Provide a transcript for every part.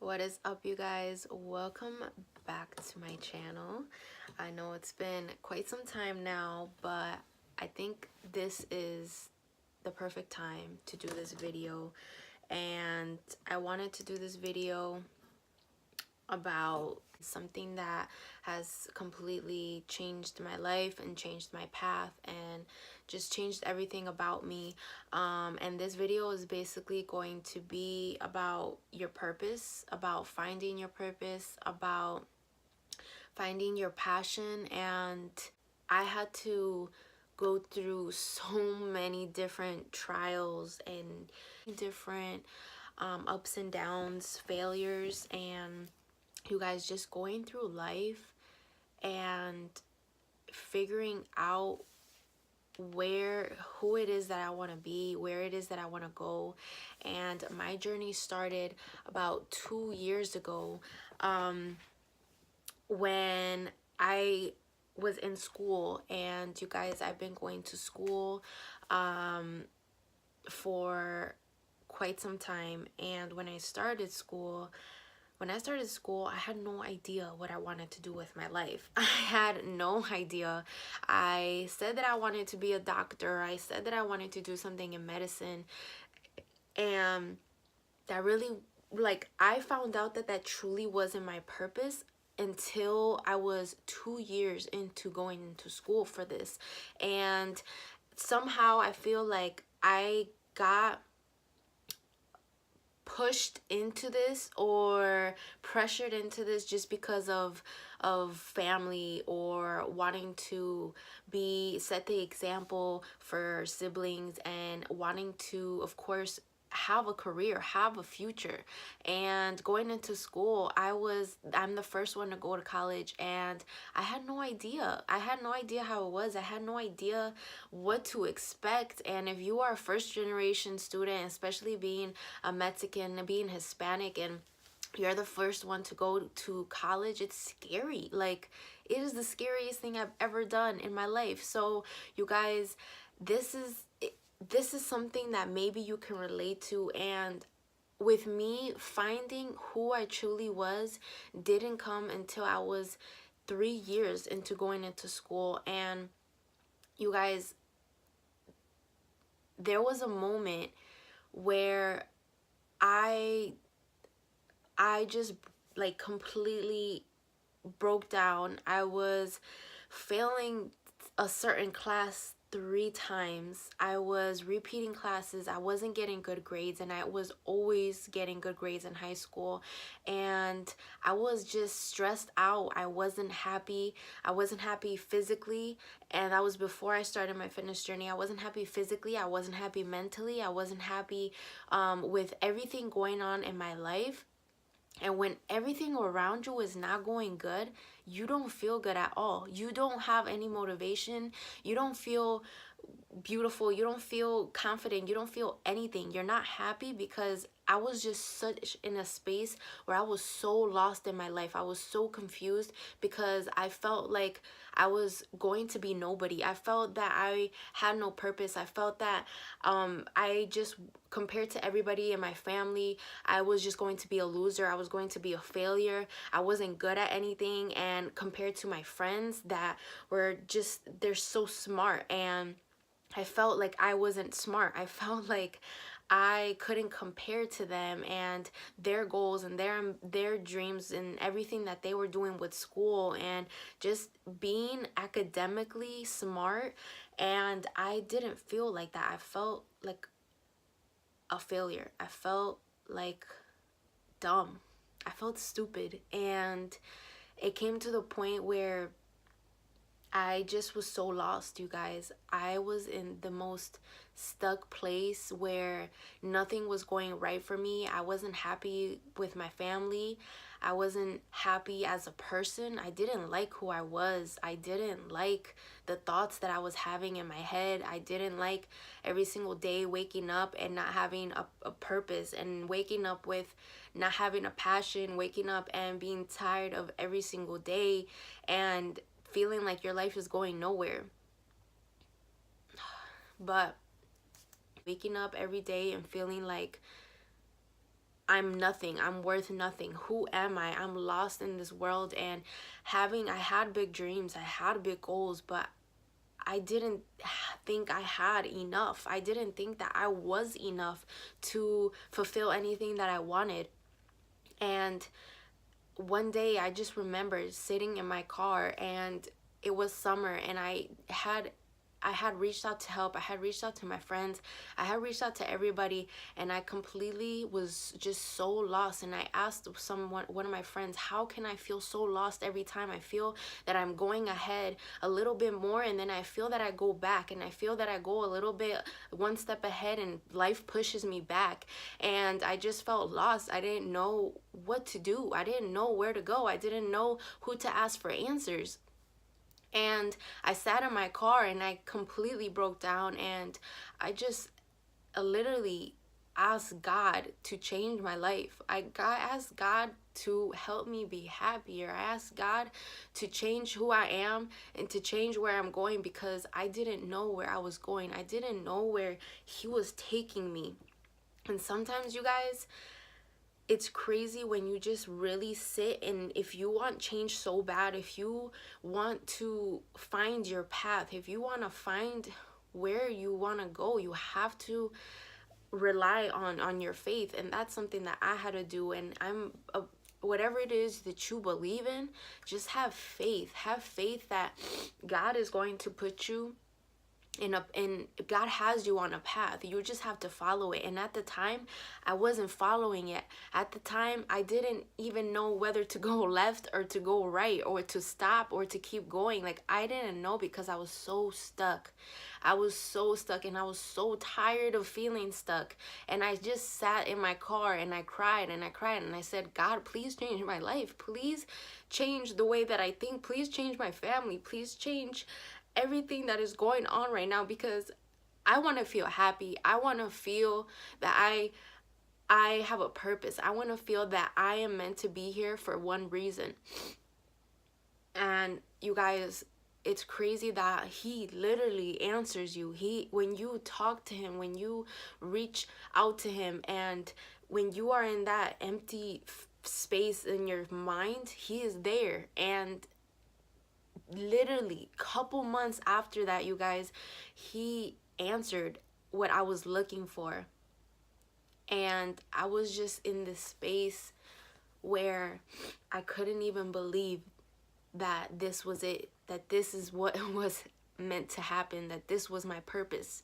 What is up, you guys? Welcome back to my channel. I know it's been quite some time now, but I think this is the perfect time to do this video. And I wanted to do this video about something that has completely changed my life and changed my path and just changed everything about me. And this video is basically going to be about your purpose, about finding your purpose, about finding your passion. And I had to go through so many different trials and different ups and downs, failures, and you guys, just going through life and figuring out who it is that I want to be, where it is that I want to go. And my journey started about 2 years ago, when I was in school. And you guys, I've been going to school for quite some time. And when I started school, I had no idea what I wanted to do with my life. I had no idea. I said that I wanted to be a doctor. I said that I wanted to do something in medicine. And that really, I found out that that truly wasn't my purpose until I was 2 years into going into school for this. And somehow I feel like I got pushed into this or pressured into this just because of family, or wanting to set the example for siblings, and wanting to, of course, have a career, have a future. And going into school, I'm the first one to go to college, and I had no idea. I had no idea how it was. I had no idea what to expect. And if you are a first generation student, especially being a Mexican, being Hispanic, and you're the first one to go to college, it's scary. Like, it is the scariest thing I've ever done in my life. So you guys, this is something that maybe you can relate to. And with me, finding who I truly was didn't come until I was 3 years into going into school. And you guys, there was a moment where I just, like, completely broke down. I was failing a certain class 3 times. I was repeating classes. I wasn't getting good grades, and I was always getting good grades in high school. And I was just stressed out. I wasn't happy. I wasn't happy physically, and that was before I started my fitness journey. I wasn't happy physically. I wasn't happy mentally. I wasn't happy with everything going on in my life. And when everything around you is not going good, you don't feel good at all. You don't have any motivation. You don't feel beautiful. You don't feel confident. You don't feel anything. You're not happy, because I was just such in a space where I was so lost in my life. I was so confused, because I felt like I was going to be nobody. I felt that I had no purpose. I felt that I just, compared to everybody in my family, I was just going to be a loser. I was going to be a failure. I wasn't good at anything. And compared to my friends that were just, they're so smart, and I felt like I wasn't smart. I felt like I couldn't compare to them and their goals and their dreams and everything that they were doing with school and just being academically smart. And I didn't feel like that. I felt like a failure. I felt like dumb. I felt stupid. And it came to the point where I just was so lost, you guys. I was in the most stuck place where nothing was going right for me. I wasn't happy with my family. I wasn't happy as a person. I didn't like who I was. I didn't like the thoughts that I was having in my head. I didn't like every single day waking up and not having a purpose, and waking up with not having a passion, waking up and being tired of every single day, and feeling like your life is going nowhere. But waking up every day and feeling like I'm nothing. I'm worth nothing. Who am I? I'm lost in this world. And I had big dreams, I had big goals, but I didn't think I had enough. I didn't think that I was enough to fulfill anything that I wanted. And one day I just remember sitting in my car, and it was summer, and I had reached out to help. I had reached out to my friends. I had reached out to everybody, and I completely was just so lost. And I asked one of my friends, how can I feel so lost every time? I feel that I'm going ahead a little bit more, and then I feel that I go back, and I feel that I go a little bit one step ahead, and life pushes me back. And I just felt lost. I didn't know what to do. I didn't know where to go. I didn't know who to ask for answers. And I sat in my car, and I completely broke down, and I just literally asked God to change my life. Asked God to help me be happier. I asked God to change who I am and to change where I'm going, because I didn't know where I was going. I didn't know where He was taking me. And sometimes, you guys, it's crazy when you just really sit, and if you want change so bad, if you want to find your path, if you want to find where you want to go, you have to rely on your faith. And that's something that I had to do. And whatever it is that you believe in, just have faith that God is going to put you and God has you on a path. You just have to follow it. And at the time, I wasn't following it. At the time, I didn't even know whether to go left or to go right, or to stop or to keep going. Like, I didn't know, because I was so stuck. I was so stuck, and I was so tired of feeling stuck. And I just sat in my car, and I cried and I cried, and I said, God, please change my life. Please change the way that I think. Please change my family. Please change everything that is going on right now, because I want to feel happy. I want to feel that I have a purpose. I want to feel that I am meant to be here for one reason. And you guys, it's crazy that He literally answers you. When you talk to Him, when you reach out to Him, and when you are in that empty space in your mind, He is there. And literally couple months after that, you guys, He answered what I was looking for. And I was just in this space where I couldn't even believe that this was it, that this is what was meant to happen, that this was my purpose,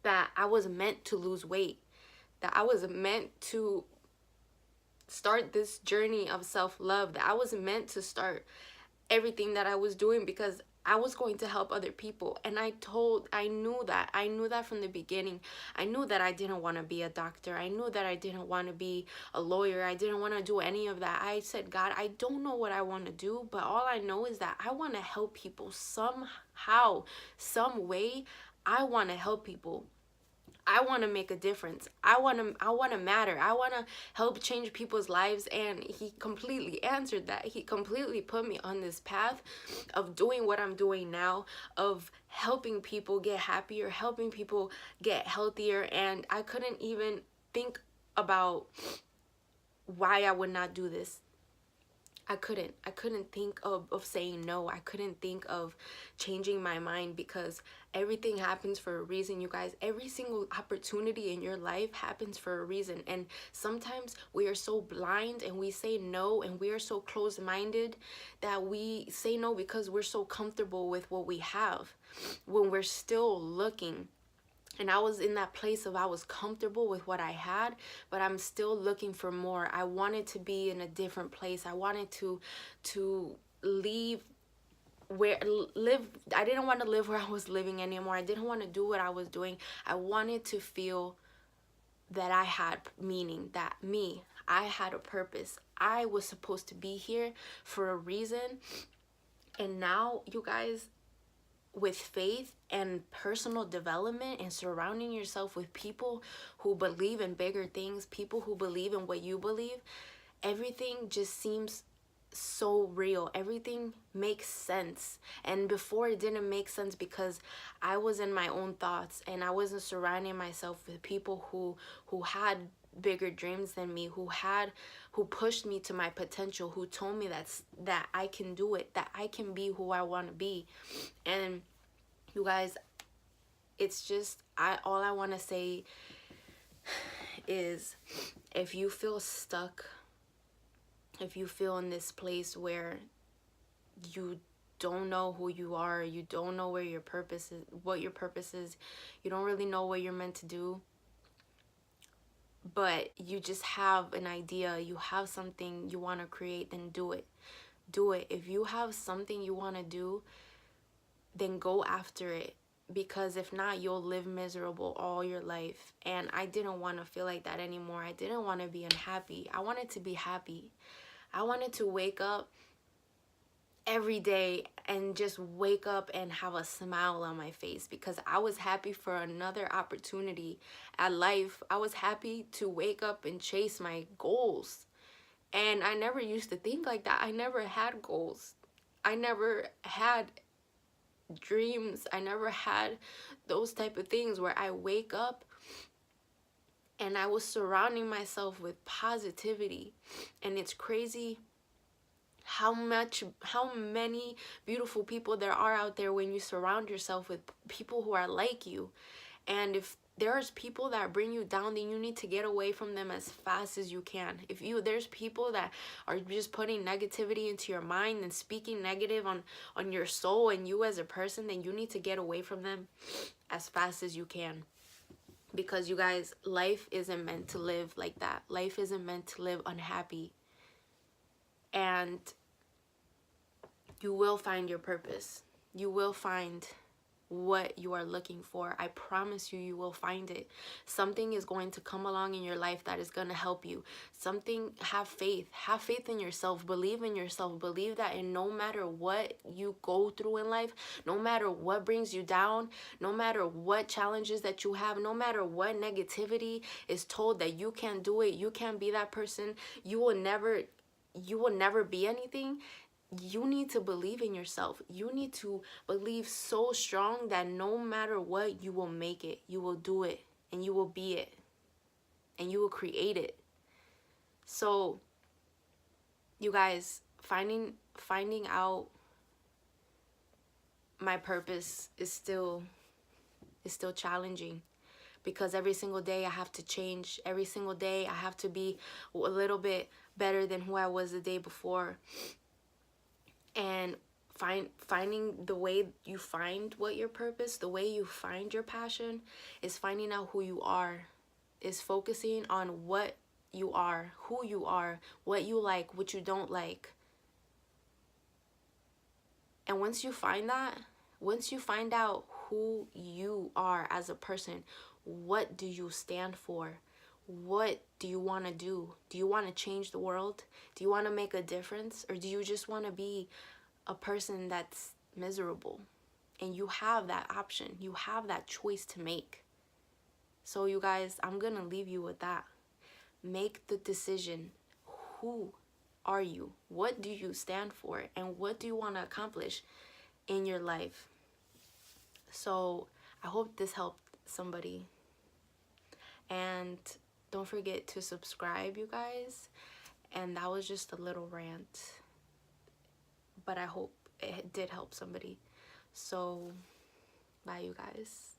that I was meant to lose weight, that I was meant to start this journey of self-love, that I was meant to start everything that I was doing, because I was going to help other people. And I knew that from the beginning. I knew that I didn't want to be a doctor. I knew that I didn't want to be a lawyer. I didn't want to do any of that. I said, God, I don't know what I want to do, but all I know is that I want to help people somehow, some way. I want to help people. I want to make a difference. I want to matter. I want to help change people's lives. And He completely answered that. He completely put me on this path of doing what I'm doing now, of helping people get happier, helping people get healthier. And I couldn't even think about why I would not do this. I couldn't think of saying no. I couldn't think of changing my mind, because everything happens for a reason, you guys. Every single opportunity in your life happens for a reason. And sometimes we are so blind, and we say no, and we are so closed-minded that we say no because we're so comfortable with what we have, when we're still looking. And I was in that place of, I was comfortable with what I had, but I'm still looking for more. I wanted to be in a different place. I wanted to live. I didn't want to live where I was living anymore. I didn't want to do what I was doing. I wanted to feel that I had meaning, that I had a purpose. I was supposed to be here for a reason. And now, you guys, with faith and personal development and surrounding yourself with people who believe in bigger things, people who believe in what you believe, everything just seems so real. Everything makes sense. And before, it didn't make sense, because I was in my own thoughts, and I wasn't surrounding myself with people who had bigger dreams than me, who pushed me to my potential, who told me that I can do it, that I can be who I want to be. And you guys, it's just, all I want to say is, if you feel stuck, if you feel in this place where you don't know who you are, you don't know where your purpose is, what your purpose is, you don't really know what you're meant to do, but you just have an idea, you have something you want to create, then do it. Do it. If you have something you want to do, then go after it, because if not, you'll live miserable all your life. And I didn't want to feel like that anymore. I didn't want to be unhappy. I wanted to be happy. I wanted to wake up every day and just wake up and have a smile on my face, because I was happy for another opportunity at life. I was happy to wake up and chase my goals. And I never used to think like that. I never had goals. I never had dreams. I never had those type of things where I wake up and I was surrounding myself with positivity. And it's crazy how many beautiful people there are out there when you surround yourself with people who are like you. And if there's people that bring you down, then you need to get away from them as fast as you can. If there's people that are just putting negativity into your mind and speaking negative on your soul and you as a person, then you need to get away from them as fast as you can. Because you guys, life isn't meant to live like that. Life isn't meant to live unhappy. And you will find your purpose. You will find what you are looking for. I promise you, you will find it. Something is going to come along in your life that is going to help you. Something, have faith in yourself, believe in yourself, believe that in no matter what you go through in life, no matter what brings you down, no matter what challenges that you have, no matter what negativity is told that you can't do it, you can't be that person, you will never be anything. You need to believe in yourself. You need to believe so strong that no matter what, you will make it. You will do it, and you will be it, and you will create it. So, you guys, finding out my purpose is still challenging, because every single day I have to change. Every single day I have to be a little bit better than who I was the day before. And finding the way you find what your purpose, the way you find your passion, is finding out who you are, is focusing on what you are, who you are, what you like, what you don't like. And once you find out who you are as a person, what do you stand for? What do you want to do? Do you want to change the world? Do you want to make a difference? Or do you just want to be a person that's miserable? And you have that option. You have that choice to make. So you guys, I'm going to leave you with that. Make the decision. Who are you? What do you stand for? And what do you want to accomplish in your life? So I hope this helped somebody. And don't forget to subscribe, you guys. And that was just a little rant, but I hope it did help somebody. So bye, you guys.